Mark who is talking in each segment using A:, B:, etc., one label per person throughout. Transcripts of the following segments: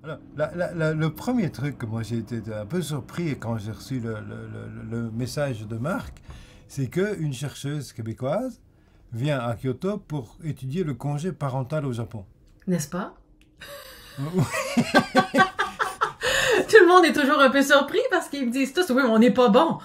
A: Alors, le premier truc que moi j'ai été un peu surpris quand j'ai reçu le message de Marc, c'est qu'une chercheuse québécoise vient à Kyoto pour étudier le congé parental au Japon.
B: N'est-ce pas? Tout le monde est toujours un peu surpris parce qu'ils me disent tous, oui, mais on n'est pas bon.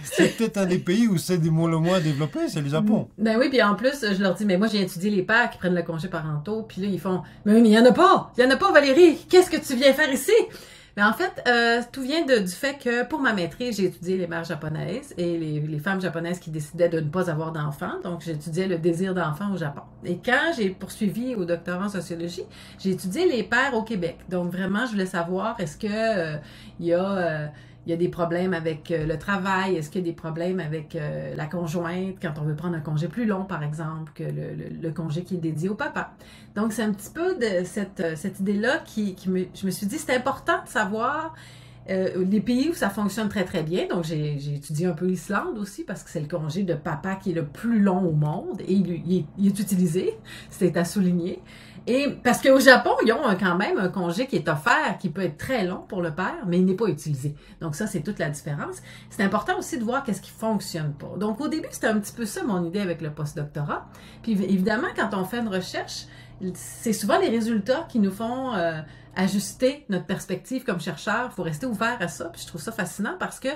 A: C'est peut-être un des pays où c'est le moins développé, c'est le Japon.
B: Ben oui, puis en plus, je leur dis, mais moi, j'ai étudié les pères qui prennent le congé parentaux, puis là, ils font, mais oui, mais il y en a pas! Il y en a pas, Valérie! Qu'est-ce que tu viens faire ici? Mais en fait, tout vient du fait que pour ma maîtrise, j'ai étudié les mères japonaises et les femmes japonaises qui décidaient de ne pas avoir d'enfants. Donc, j'étudiais le désir d'enfant au Japon. Et quand j'ai poursuivi au doctorat en sociologie, j'ai étudié les pères au Québec. Donc, vraiment, je voulais savoir, est-ce que il y a des problèmes avec le travail, est-ce qu'il y a des problèmes avec la conjointe quand on veut prendre un congé plus long, par exemple, que le congé qui est dédié au papa. Donc, c'est un petit peu de cette idée-là je me suis dit, c'est important de savoir les pays où ça fonctionne très, très bien. Donc, j'ai étudié un peu l'Islande aussi parce que c'est le congé de papa qui est le plus long au monde et il est utilisé, c'est à souligner. Et parce qu'au Japon, ils ont quand même un congé qui est offert, qui peut être très long pour le père, mais il n'est pas utilisé. Donc ça, c'est toute la différence. C'est important aussi de voir qu'est-ce qui fonctionne pas. Donc au début, c'était un petit peu ça mon idée avec le postdoctorat. Puis évidemment, quand on fait une recherche, c'est souvent les résultats qui nous font ajuster notre perspective comme chercheur. Il faut rester ouvert à ça. Puis je trouve ça fascinant parce que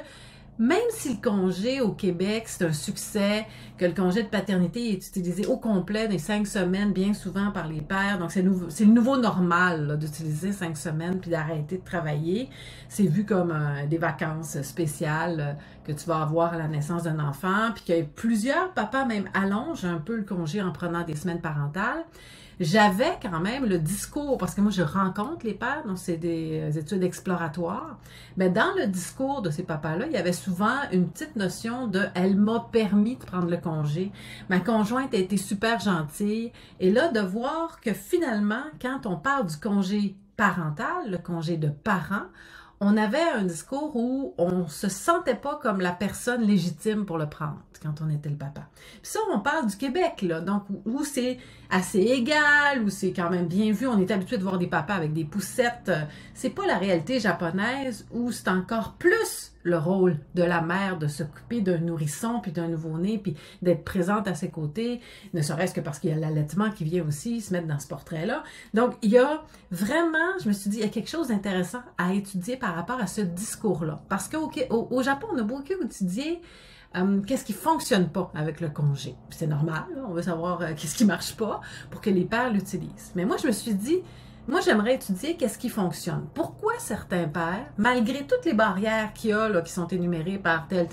B: même si le congé au Québec, c'est un succès, que le congé de paternité est utilisé au complet des 5 semaines, bien souvent par les pères, donc c'est le nouveau normal d'utiliser 5 semaines puis d'arrêter de travailler. C'est vu comme des vacances spéciales que tu vas avoir à la naissance d'un enfant, puis que plusieurs papas même allongent un peu le congé en prenant des semaines parentales. J'avais quand même le discours, parce que moi je rencontre les pères, donc c'est des études exploratoires, mais dans le discours de ces papas-là, il y avait souvent une petite notion de « elle m'a permis de prendre le congé, ma conjointe a été super gentille », et là de voir que finalement, quand on parle du congé parental, le congé de parent, on avait un discours où on se sentait pas comme la personne légitime pour le prendre quand on était le papa. Puis ça, on parle du Québec, là, donc où c'est assez égal, où c'est quand même bien vu. On est habitué de voir des papas avec des poussettes. C'est pas la réalité japonaise où c'est encore plus le rôle de la mère de s'occuper d'un nourrisson puis d'un nouveau-né puis d'être présente à ses côtés, ne serait-ce que parce qu'il y a l'allaitement qui vient aussi se mettre dans ce portrait-là. Donc, il y a vraiment, je me suis dit, il y a quelque chose d'intéressant à étudier par rapport à ce discours-là. Parce qu'au Japon, on a beaucoup étudié qu'est-ce qui fonctionne pas avec le congé. C'est normal, là, on veut savoir qu'est-ce qui marche pas pour que les pères l'utilisent. Mais moi, je me suis dit, moi, j'aimerais étudier qu'est-ce qui fonctionne. Pourquoi certains pères, malgré toutes les barrières qu'il y a, là, qui sont énumérées par telle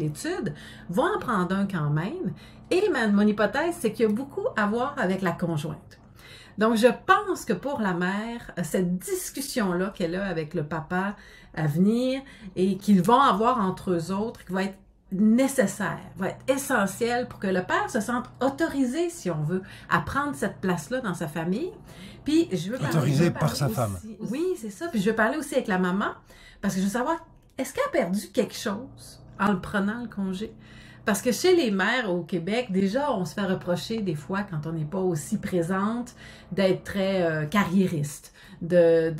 B: étude, vont en prendre un quand même. Et mon hypothèse, c'est qu'il y a beaucoup à voir avec la conjointe. Donc, je pense que pour la mère, cette discussion-là qu'elle a avec le papa à venir et qu'ils vont avoir entre eux autres, qui va être nécessaire, va être essentiel pour que le père se sente autorisé, si on veut, à prendre cette place-là dans sa famille. Puis,
A: Autorisé par sa femme.
B: Oui, c'est ça. Puis, je veux parler aussi avec la maman, parce que je veux savoir, est-ce qu'elle a perdu quelque chose en le prenant, le congé? Parce que chez les mères au Québec, déjà, on se fait reprocher des fois, quand on n'est pas aussi présente, d'être très carriériste, de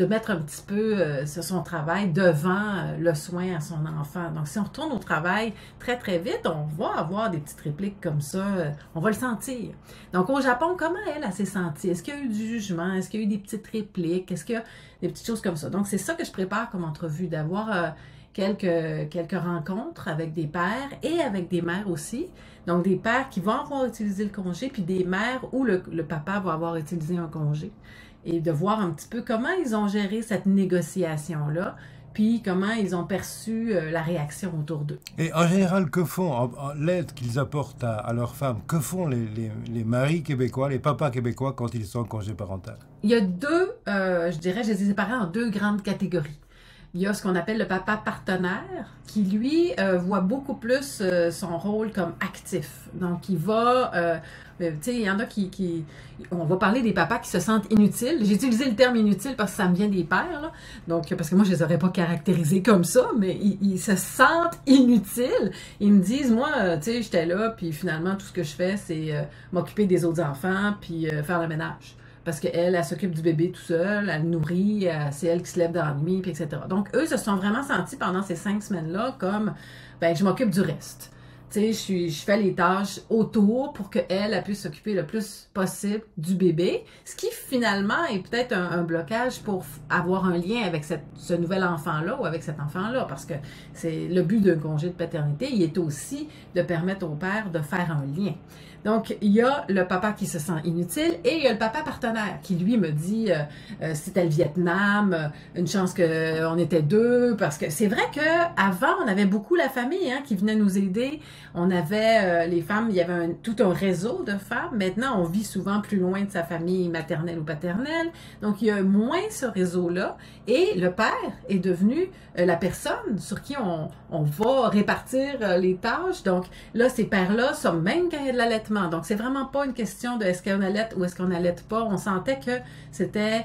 B: mettre un petit peu son travail devant le soin à son enfant. Donc, si on retourne au travail très, très vite, on va avoir des petites répliques comme ça, on va le sentir. Donc, au Japon, comment elle s'est sentie? Est-ce qu'il y a eu du jugement? Est-ce qu'il y a eu des petites répliques? Est-ce qu'il y a des petites choses comme ça? Donc, c'est ça que je prépare comme entrevue, d'avoir quelques rencontres avec des pères et avec des mères aussi. Donc, des pères qui vont avoir utilisé le congé, puis des mères où le papa va avoir utilisé un congé. Et de voir un petit peu comment ils ont géré cette négociation-là, puis comment ils ont perçu la réaction autour d'eux.
A: Et en général, que font l'aide qu'ils apportent à leurs femmes? Que font les maris québécois, les papas québécois quand ils sont en congé parental?
B: Il y a deux, je dirais, je les ai séparés en deux grandes catégories. Il y a ce qu'on appelle le papa partenaire, qui lui voit beaucoup plus son rôle comme actif. Donc, il va, tu sais, il y en a on va parler des papas qui se sentent inutiles. J'ai utilisé le terme inutile parce que ça me vient des pères, là. Donc, parce que moi, je les aurais pas caractérisés comme ça, mais ils se sentent inutiles. Ils me disent, moi, tu sais, j'étais là, puis finalement, tout ce que je fais, c'est m'occuper des autres enfants, puis faire le ménage. Parce qu'elle, elle s'occupe du bébé tout seul, elle le nourrit, c'est elle qui se lève dans la nuit, puis etc. Donc, eux se sont vraiment sentis pendant ces 5 semaines-là comme, ben, je m'occupe du reste. Tu sais, je fais les tâches autour pour qu'elle puisse s'occuper le plus possible du bébé, ce qui finalement est peut-être un blocage pour avoir un lien avec ce nouvel enfant-là ou avec cet enfant-là, parce que c'est le but d'un congé de paternité, il est aussi de permettre au père de faire un lien. Donc, il y a le papa qui se sent inutile et il y a le papa partenaire qui, lui, me dit c'était le Vietnam, une chance qu'on était 2, parce que c'est vrai qu'avant, on avait beaucoup la famille qui venait nous aider. On avait les femmes, il y avait tout un réseau de femmes. Maintenant, on vit souvent plus loin de sa famille maternelle ou paternelle. Donc, il y a moins ce réseau-là. Et le père est devenu la personne sur qui on va répartir les tâches. Donc, là, ces pères-là sont même quand il y a de l'allaitement. Donc, c'est vraiment pas une question de est-ce qu'on allaite ou est-ce qu'on allaite pas. On sentait que c'était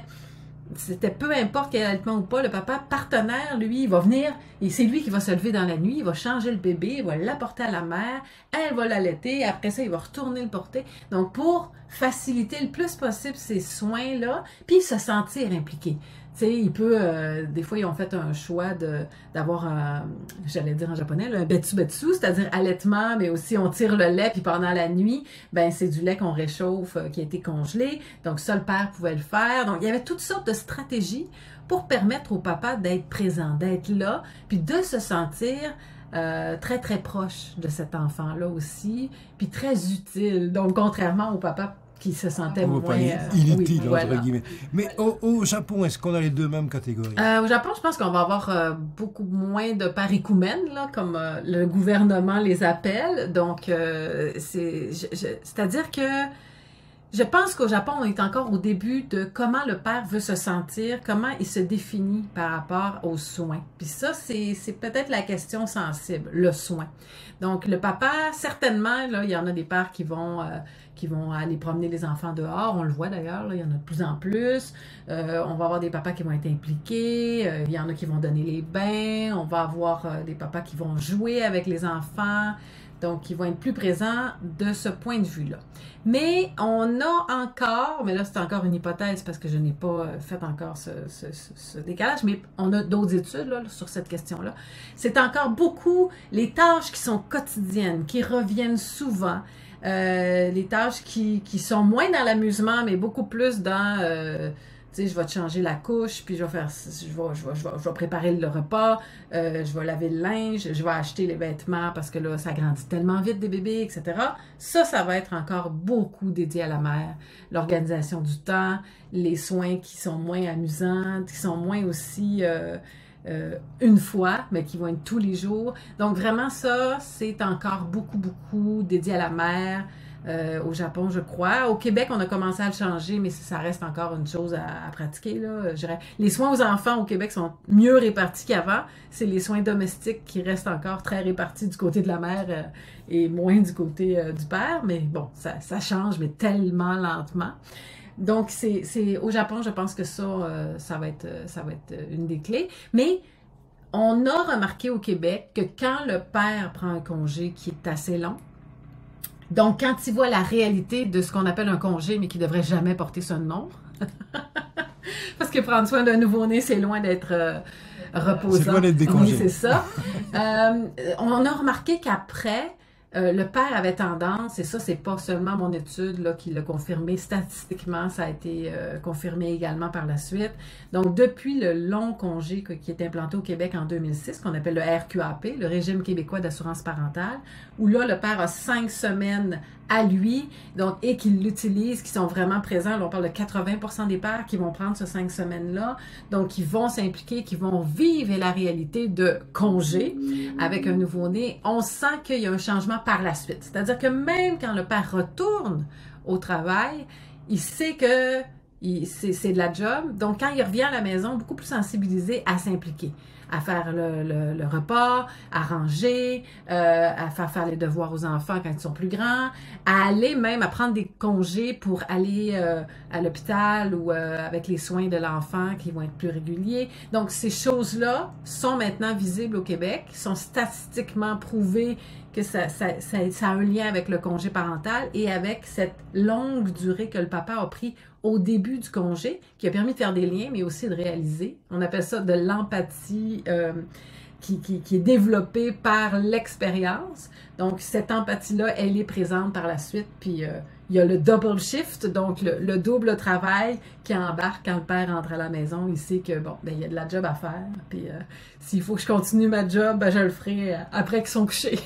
B: peu importe quel allaitement ou pas, le papa partenaire, lui, il va venir et c'est lui qui va se lever dans la nuit, il va changer le bébé, il va l'apporter à la mère, elle va l'allaiter, après ça, il va retourner le porter. Donc, pour faciliter le plus possible ces soins-là, puis se sentir impliqué. Tu sais, il peut, des fois, ils ont fait un choix d'avoir j'allais dire en japonais, un betsu-betsu, c'est-à-dire allaitement, mais aussi on tire le lait, puis pendant la nuit, ben c'est du lait qu'on réchauffe, qui a été congelé. Donc ça, le père pouvait le faire. Donc, il y avait toutes sortes de stratégies pour permettre au papa d'être présent, d'être là, puis de se sentir très, très proche de cet enfant-là aussi, puis très utile. Donc, contrairement au papa qui se sentait moins
A: inutile,
B: oui, voilà.
A: Entre guillemets. Mais au Japon, est-ce qu'on a les deux mêmes catégories?
B: Au Japon, je pense qu'on va avoir beaucoup moins de paricumènes, là, comme le gouvernement les appelle. Donc, c'est-à-dire que je pense qu'au Japon, on est encore au début de comment le père veut se sentir, comment il se définit par rapport aux soins. Puis ça, c'est peut-être la question sensible, le soin. Donc, le papa, certainement, là, il y en a des pères qui vont aller promener les enfants dehors. On le voit d'ailleurs, là, il y en a de plus en plus. On va avoir des papas qui vont être impliqués. Il y en a qui vont donner les bains. On va avoir des papas qui vont jouer avec les enfants. Donc, ils vont être plus présents de ce point de vue-là. Mais on a encore, mais là, c'est encore une hypothèse parce que je n'ai pas fait encore ce décalage, mais on a d'autres études là, sur cette question-là. C'est encore beaucoup les tâches qui sont quotidiennes, qui reviennent souvent. Les tâches qui sont moins dans l'amusement, mais beaucoup plus dans, tu sais, je vais te changer la couche, puis je vais préparer le repas, je vais laver le linge, je vais acheter les vêtements parce que là, ça grandit tellement vite des bébés, etc. Ça va être encore beaucoup dédié à la mère. L'organisation du temps, les soins qui sont moins amusants, qui sont moins aussi... une fois, mais qui vont être tous les jours. Donc vraiment ça, c'est encore beaucoup dédié à la mère au Japon, je crois. Au Québec, on a commencé à le changer, mais ça reste encore une chose à pratiquer, là, je dirais. Les soins aux enfants au Québec sont mieux répartis qu'avant. C'est les soins domestiques qui restent encore très répartis du côté de la mère et moins du côté du père. Mais bon, ça change, mais tellement lentement. Donc, c'est au Japon, je pense que ça va être une des clés. Mais on a remarqué au Québec que quand le père prend un congé qui est assez long, donc quand il voit la réalité de ce qu'on appelle un congé, mais qui ne devrait jamais porter ce nom, parce que prendre soin d'un nouveau-né, c'est loin d'être reposant.
A: C'est loin d'être des congés.
B: Oui, c'est ça. On a remarqué qu'après, le père avait tendance, et ça, c'est pas seulement mon étude là, qui l'a confirmé, statistiquement, ça a été confirmé également par la suite. Donc, depuis le long congé qui est implanté au Québec en 2006, qu'on appelle le RQAP, le Régime québécois d'assurance parentale, où là, le père a 5 semaines à lui, donc, et qu'il l'utilise, qui sont vraiment présents. Là, on parle de 80% des pères qui vont prendre ces 5 semaines-là, donc qui vont s'impliquer, qui vont vivre la réalité de congé avec un nouveau-né. On sent qu'il y a un changement par la suite. C'est-à-dire que même quand le père retourne au travail, il sait que c'est de la job. Donc, quand il revient à la maison, beaucoup plus sensibilisé à s'impliquer. à faire le repas, à ranger, à faire les devoirs aux enfants quand ils sont plus grands, à aller même à prendre des congés pour aller à l'hôpital ou avec les soins de l'enfant qui vont être plus réguliers. Donc, ces choses-là sont maintenant visibles au Québec, sont statistiquement prouvées que ça a un lien avec le congé parental et avec cette longue durée que le papa a pris au début du congé, qui a permis de faire des liens, mais aussi de réaliser. On appelle ça de l'empathie qui est développée par l'expérience. Donc, cette empathie-là, elle est présente par la suite, puis il y a le double shift, donc le double travail qui embarque quand le père entre à la maison. Il sait que, bon, ben, il y a de la job à faire, puis s'il faut que je continue ma job, ben, je le ferai après qu'ils sont couchés.